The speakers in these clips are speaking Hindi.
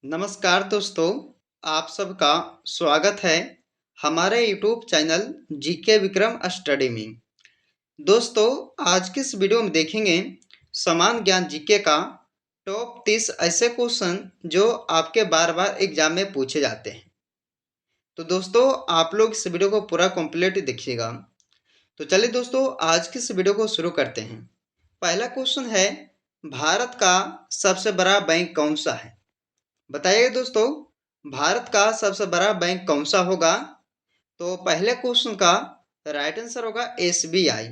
नमस्कार दोस्तों, आप सबका स्वागत है हमारे YouTube channel GK Vikram study में। दोस्तों, आज की इस वीडियो में देखेंगे समान ज्ञान जीके का टॉप 30 ऐसे क्वेश्चन जो आपके बार बार एग्जाम में पूछे जाते हैं। तो दोस्तों, आप लोग इस वीडियो को पूरा कंप्लीट देखिएगा। तो चलिए दोस्तों, आज की इस वीडियो को शुरू करते हैं। पहला क्वेश्चन है, भारत का सबसे बड़ा बैंक कौन सा है? बताइए दोस्तों, भारत का सबसे बड़ा बैंक कौन सा होगा? तो पहले क्वेश्चन का राइट आंसर होगा एसबीआई।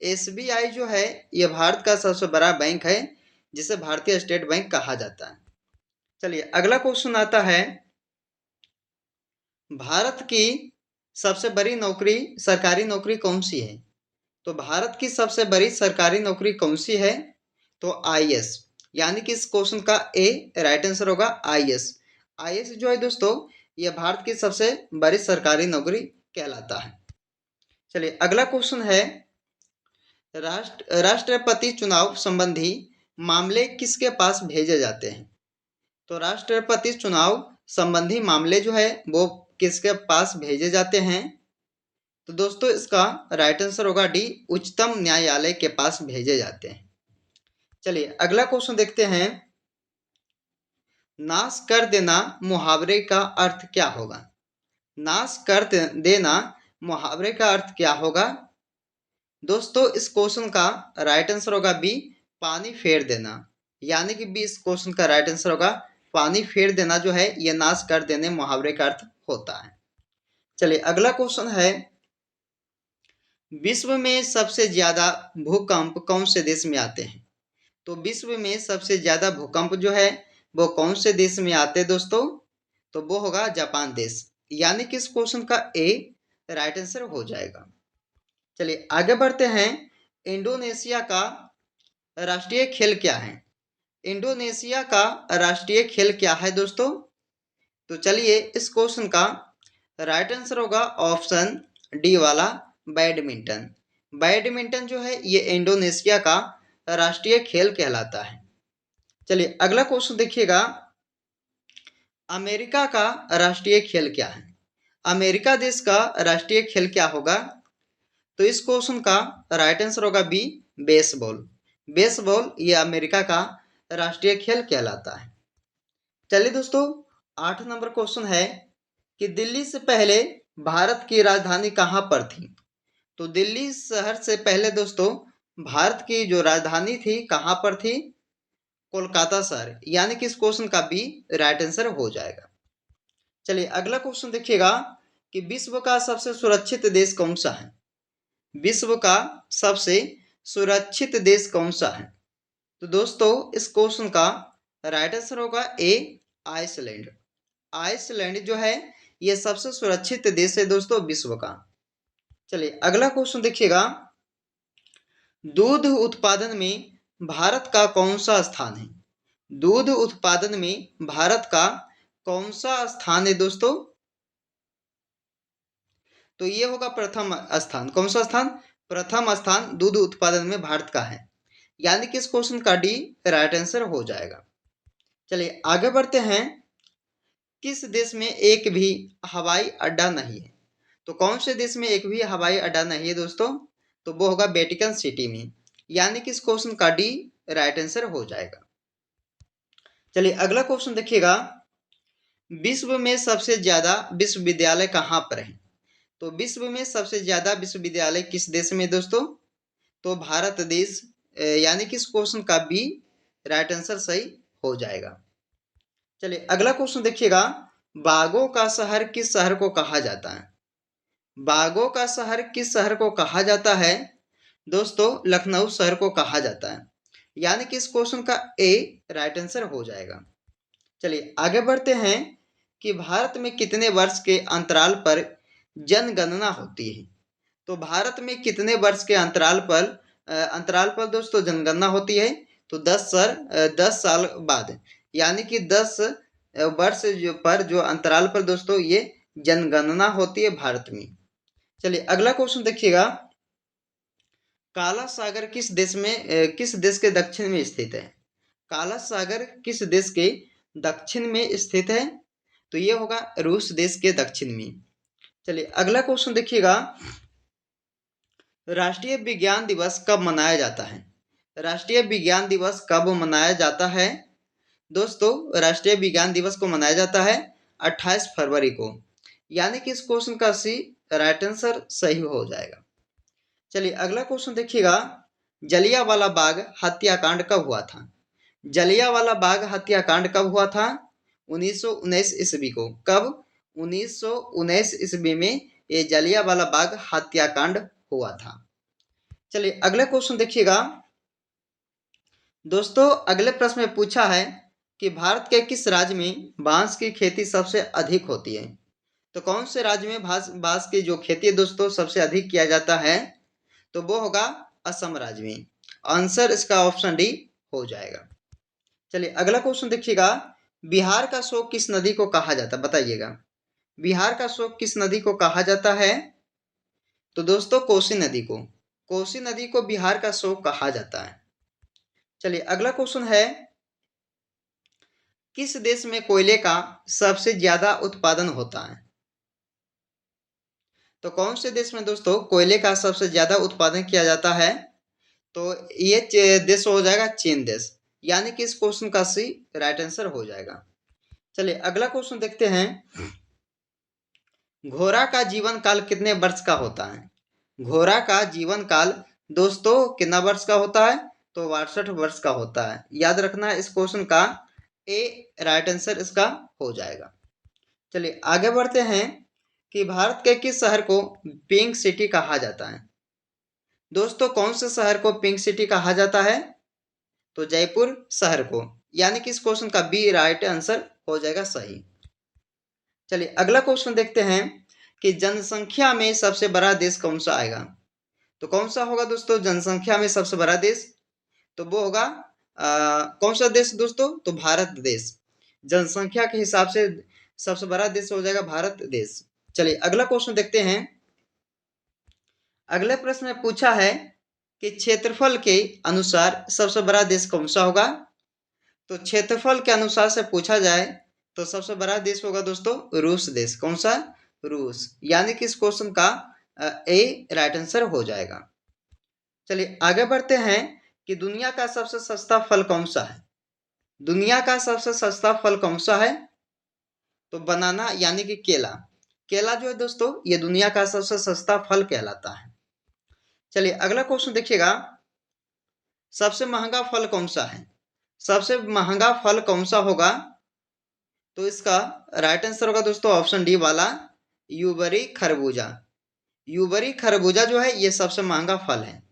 एसबीआई जो है ये भारत का सबसे बड़ा बैंक है, जिसे भारतीय स्टेट बैंक कहा जाता है। चलिए अगला क्वेश्चन आता है, भारत की सबसे बड़ी नौकरी सरकारी नौकरी कौन सी है? तो भारत की सबसे बड़ी सरकारी नौकरी कौन सी है? तो आईएएस, यानी कि इस क्वेश्चन का ए राइट आंसर होगा आईएएस। आईएएस जो है दोस्तों, यह भारत की सबसे बड़ी सरकारी नौकरी कहलाता है। चलिए अगला क्वेश्चन है, राष्ट्रपति चुनाव संबंधी मामले किसके पास भेजे जाते हैं? तो राष्ट्रपति चुनाव संबंधी मामले जो है वो किसके पास भेजे जाते हैं? तो दोस्तों इसका राइट आंसर होगा डी, उच्चतम न्यायालय के पास भेजे जाते हैं। चलिए अगला क्वेश्चन देखते हैं, नाश कर देना मुहावरे का अर्थ क्या होगा? नाश कर देना मुहावरे का अर्थ क्या होगा? दोस्तों इस क्वेश्चन का राइट आंसर होगा बी, पानी फेर देना। यानी कि बी इस क्वेश्चन का राइट आंसर होगा, पानी फेर देना जो है ये नाश कर देने मुहावरे का अर्थ होता है। चलिए अगला क्वेश्चन है, विश्व में सबसे ज्यादा भूकंप कौन से देश में आते हैं? तो विश्व में सबसे ज्यादा भूकंप जो है वो कौन से देश में आते हैं दोस्तों? तो वो होगा जापान देश। यानी कि इस क्वेश्चन का ए राइट आंसर हो जाएगा। चलिए आगे बढ़ते हैं, इंडोनेशिया का राष्ट्रीय खेल क्या है? इंडोनेशिया का राष्ट्रीय खेल क्या है दोस्तों? तो चलिए इस क्वेश्चन का राइट आंसर होगा ऑप्शन डी वाला, बैडमिंटन। बैडमिंटन जो है ये इंडोनेशिया का राष्ट्रीय खेल कहलाता है। चलिए अगला क्वेश्चन देखिएगा, अमेरिका का राष्ट्रीय खेल क्या है? अमेरिका देश का राष्ट्रीय खेल क्या होगा? तो इस क्वेश्चन का राइट आंसर होगा बी, बेसबॉल। बेसबॉल ये अमेरिका का राष्ट्रीय खेल कहलाता है। चलिए दोस्तों, 8 नंबर क्वेश्चन है कि दिल्ली से पहले भारत की राजधानी कहाँ पर थी? तो दिल्ली शहर से पहले दोस्तों भारत की जो राजधानी थी कहाँ पर थी? कोलकाता शहर। यानी कि इस क्वेश्चन का बी राइट आंसर हो जाएगा। चलिए अगला क्वेश्चन देखिएगा कि विश्व का सबसे सुरक्षित देश कौन सा है? विश्व का सबसे सुरक्षित देश कौन सा है? तो दोस्तों इस क्वेश्चन का राइट आंसर होगा ए, आइसलैंड। आइसलैंड जो है ये सबसे सुरक्षित देश है दोस्तों विश्व का। चलिए अगला क्वेश्चन देखिएगा, दूध उत्पादन में भारत का कौन सा स्थान है? दूध उत्पादन में भारत का कौन सा स्थान है दोस्तों? तो ये होगा प्रथम स्थान। कौन सा स्थान? प्रथम स्थान दूध उत्पादन में भारत का है। यानी कि इस क्वेश्चन का डी राइट आंसर हो जाएगा। चलिए आगे बढ़ते हैं, किस देश में एक भी हवाई अड्डा नहीं है? तो कौन से देश में एक भी हवाई अड्डा नहीं है दोस्तों? तो वो होगा वेटिकन सिटी में। यानी कि इस क्वेश्चन का डी राइट आंसर हो जाएगा। चलिए अगला क्वेश्चन देखिएगा, विश्व में सबसे ज्यादा विश्वविद्यालय कहाँ पर है? तो विश्व में सबसे ज्यादा विश्वविद्यालय किस देश में दोस्तों? तो भारत देश। यानी कि इस क्वेश्चन का बी राइट आंसर सही हो जाएगा। चलिए अगला क्वेश्चन देखिएगा, बागों का शहर किस शहर को कहा जाता है? बागों का शहर किस शहर को कहा जाता है? दोस्तों लखनऊ शहर को कहा जाता है। यानी कि इस क्वेश्चन का ए राइट आंसर हो जाएगा। चलिए आगे बढ़ते हैं कि भारत में कितने वर्ष के अंतराल पर जनगणना होती है? तो भारत में कितने वर्ष के अंतराल पर दोस्तों जनगणना होती है? तो 10 साल बाद। यानी कि 10 वर्ष जो अंतराल पर दोस्तों ये जनगणना होती है भारत में। चलिए अगला क्वेश्चन देखिएगा, काला सागर किस देश के दक्षिण में स्थित है? काला सागर किस देश के दक्षिण में स्थित है? तो ये होगा रूस देश के दक्षिण में। चलिए अगला क्वेश्चन देखिएगा, राष्ट्रीय विज्ञान दिवस कब मनाया जाता है? राष्ट्रीय विज्ञान दिवस कब मनाया जाता है? दोस्तों राष्ट्रीय विज्ञान दिवस को मनाया जाता है 28 फरवरी को, यानी कि इस क्वेश्चन का सी राइट आंसर सही हो जाएगा। चलिए अगला क्वेश्चन देखिएगा, जलियांवाला बाग हत्याकांड कब हुआ था? जलियांवाला बाग हत्याकांड कब हुआ था? 1919 ईस्वी को। कब? 1919 ईस्वी में ये जलियांवाला बाग हत्याकांड हुआ था। चलिए अगला क्वेश्चन देखिएगा, दोस्तों अगले प्रश्न में पूछा है कि भारत के किस राज्य में बांस की खेती सबसे अधिक होती है? तो कौन से राज्य में बांस की जो खेती है दोस्तों सबसे अधिक किया जाता है? तो वो होगा असम राज्य में। आंसर इसका ऑप्शन डी हो जाएगा। चलिए अगला क्वेश्चन देखिएगा, बिहार का शोक किस नदी को कहा जाता है? बताइएगा, बिहार का शोक किस नदी को कहा जाता है? तो दोस्तों कोसी नदी को। कोसी नदी को बिहार का शोक कहा जाता है। चलिए अगला क्वेश्चन है, किस देश में कोयले का सबसे ज्यादा उत्पादन होता है? तो कौन से देश में दोस्तों कोयले का सबसे ज्यादा उत्पादन किया जाता है? तो ये देश हो जाएगा चीन देश, यानी कि इस क्वेश्चन का सी राइट आंसर हो जाएगा। चलिए अगला क्वेश्चन देखते हैं, घोड़ा का जीवन काल कितने वर्ष का होता है? घोड़ा का जीवन काल दोस्तों कितना वर्ष का होता है? तो 62 वर्ष का होता है। याद रखना इस क्वेश्चन का ए राइट आंसर इसका हो जाएगा। चलिए आगे बढ़ते हैं कि भारत के किस शहर को पिंक सिटी कहा जाता है? दोस्तों कौन से शहर को पिंक सिटी कहा जाता है? तो जयपुर शहर को, यानी कि इस क्वेश्चन का बी राइट आंसर हो जाएगा सही। चलिए अगला क्वेश्चन देखते हैं कि जनसंख्या में सबसे बड़ा देश कौन सा आएगा? तो कौन सा होगा दोस्तों जनसंख्या में सबसे बड़ा देश? तो वो होगा कौन सा देश दोस्तों? तो भारत देश। जनसंख्या के हिसाब से सबसे बड़ा देश हो जाएगा भारत देश। चलिए अगला क्वेश्चन देखते हैं, अगले प्रश्न में पूछा है कि क्षेत्रफल के अनुसार सबसे बड़ा देश कौन सा होगा? तो क्षेत्रफल के अनुसार से पूछा जाए तो सबसे बड़ा देश होगा दोस्तों रूस देश। कौन सा? रूस, यानी कि इस क्वेश्चन का ए राइट आंसर हो जाएगा। चलिए आगे बढ़ते हैं कि दुनिया का सबसे सस्ता फल कौन सा है? दुनिया का सबसे सस्ता फल कौन सा है? तो बनाना, यानी कि केला। केला जो है दोस्तों ये दुनिया का सबसे सस्ता फल कहलाता है। चलिए अगला क्वेश्चन देखिएगा, सबसे महंगा फल कौन सा है? सबसे महंगा फल कौन सा होगा? तो इसका राइट आंसर होगा दोस्तों ऑप्शन डी वाला, यूबरी खरबूजा। यूबरी खरबूजा जो है ये सबसे महंगा फल है।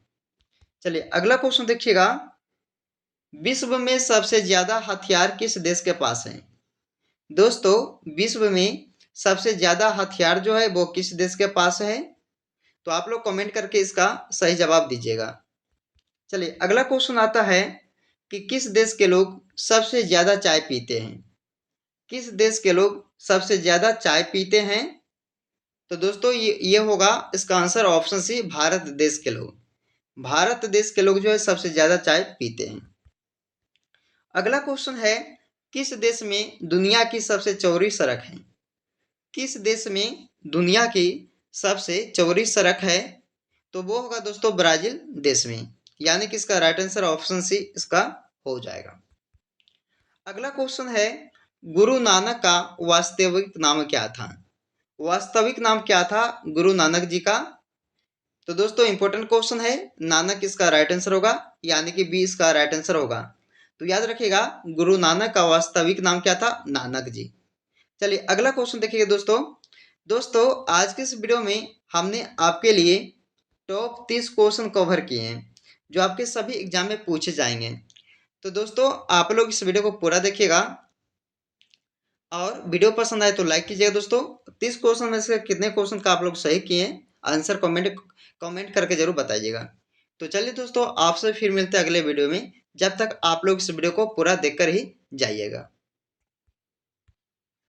चलिए अगला क्वेश्चन देखिएगा, विश्व में सबसे ज्यादा हथियार किस देश के पास है? दोस्तों विश्व में सबसे ज्यादा हथियार जो है वो किस देश के पास है? तो आप लोग कमेंट करके इसका सही जवाब दीजिएगा। चलिए अगला क्वेश्चन आता है कि किस देश के लोग सबसे ज्यादा चाय पीते हैं? किस देश के लोग सबसे ज्यादा चाय पीते हैं? तो दोस्तों ये होगा इसका आंसर ऑप्शन सी, भारत देश के लोग। भारत देश के लोग जो है सबसे ज्यादा चाय पीते हैं। अगला क्वेश्चन है, किस देश में दुनिया की सबसे चौड़ी सड़क है? किस देश में दुनिया की सबसे चौड़ी सड़क है? तो वो होगा दोस्तों ब्राजील देश में, यानी कि इसका राइट आंसर ऑप्शन सी इसका हो जाएगा। अगला क्वेश्चन है, गुरु नानक का वास्तविक नाम क्या था? वास्तविक नाम क्या था गुरु नानक जी का? तो दोस्तों इंपॉर्टेंट क्वेश्चन है, नानक इसका राइट आंसर होगा, यानी कि बी इसका राइट आंसर होगा। तो याद रखिएगा गुरु नानक का वास्तविक नाम क्या था? नानक जी। चलिए अगला क्वेश्चन देखिएगा दोस्तों आज के इस वीडियो में हमने आपके लिए टॉप 30 क्वेश्चन कवर किए हैं जो आपके सभी एग्जाम में पूछे जाएंगे। तो दोस्तों आप लोग इस वीडियो को पूरा देखिएगा और वीडियो पसंद आए तो लाइक कीजिएगा। दोस्तों 30 क्वेश्चन में से कितने क्वेश्चन का आप लोग सही किए हैं आंसर कमेंट करके जरूर बताइएगा। तो चलिए दोस्तों आपसे फिर मिलते हैं अगले वीडियो में, जब तक आप लोग इस वीडियो को पूरा देखकर ही जाइएगा।